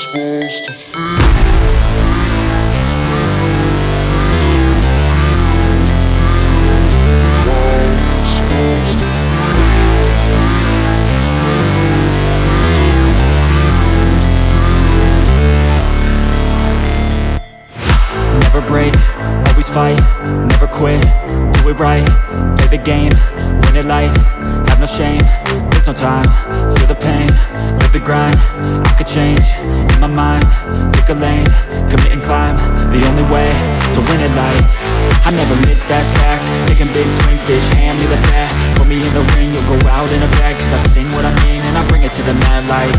Never break, always fight, never quit, do it right, play the game, win it life, have no shame, there's no time, feel the pain, live the grind, I could change, in my mind, pick a lane, commit and climb, the only way to win it life. I never miss, that's fact, taking big swings, bitch, hand me the bat, put me in the ring, you'll go out in a bag, cause I sing what I mean and I bring it to the mad light.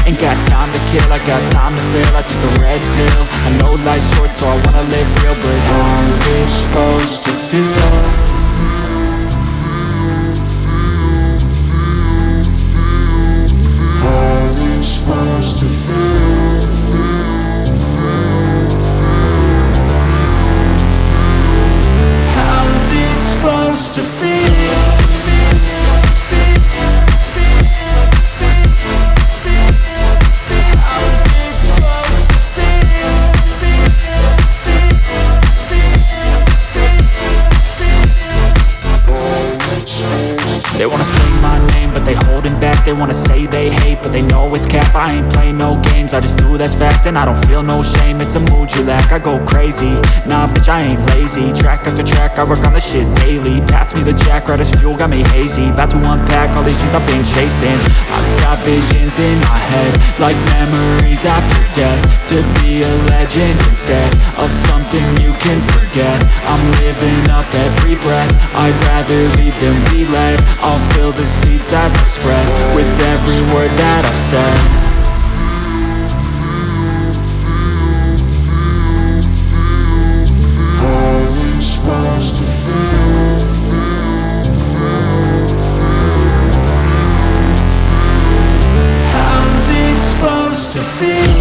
Ain't got time to kill, I got time to feel, I took the red pill, I know life's short so I wanna live real, but how's it supposed to feel? How's it supposed to feel? How's it supposed to feel? They wanna say my name, but they holding back. They wanna say they hate, but they know it's cap. I ain't play no games, I just do that's fact. And I don't feel no shame, it's a mood you lack. I go crazy, nah bitch I ain't lazy. Track after track, I work on this shit daily. Pass me the jack, right as fuel, got me hazy. About to unpack all these things I've been chasing. I've got visions in my head, like memories after death. To be a legend instead of something you can forget. I'm living up every breath, I'd rather lead than be led. I'll fill the seats as I spread with every word that I've said. How's it supposed to feel? How's it supposed to feel?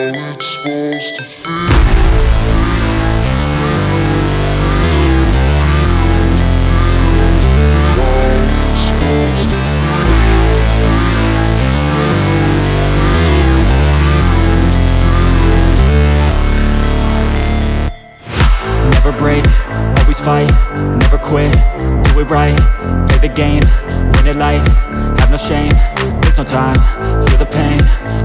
Never break, always fight, never quit, do it right, play the game, win it life, have no shame, there's no time, feel the pain,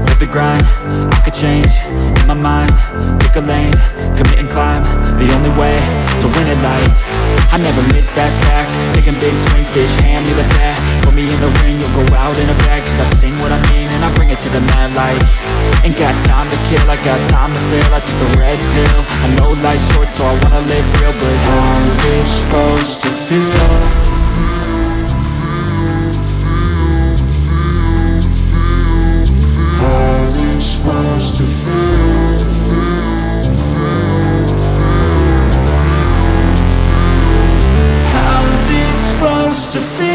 live the grind, I could change, in my mind, pick a lane, commit and climb, the only way to win at life. I never miss, that's fact, taking big swings, bitch, hand me the bat, put me in the ring, you'll go out in a bag, cause I sing what I mean and I bring it to the mad light. Ain't got time to kill, I got time to feel, I took the red pill, I know life's short so I wanna live real, but how's it supposed to feel? How's it supposed to feel? How's it supposed to feel?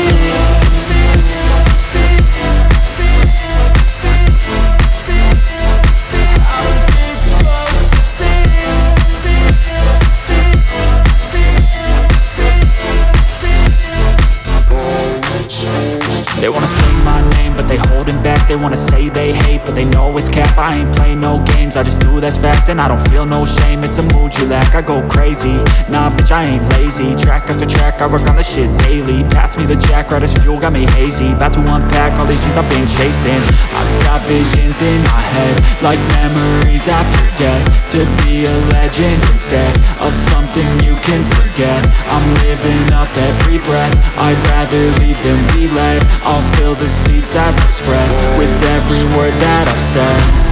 They wanna sing my name, but they holding back. They wanna say they hate, but they know it's cap. I ain't play no games, I just do that's fact. And I don't feel no shame, it's a mood you lack. I go crazy, nah bitch I ain't lazy. Track after track, I work on this shit daily. Pass me the jack, right as fuel, got me hazy. About to unpack all these things I've been chasing. I've got visions in my head, like memories after death. To be a legend instead of something you can forget. I'm living up every breath, I'd rather lead than be led. I'll fill the seats as I spread with every word that I've said.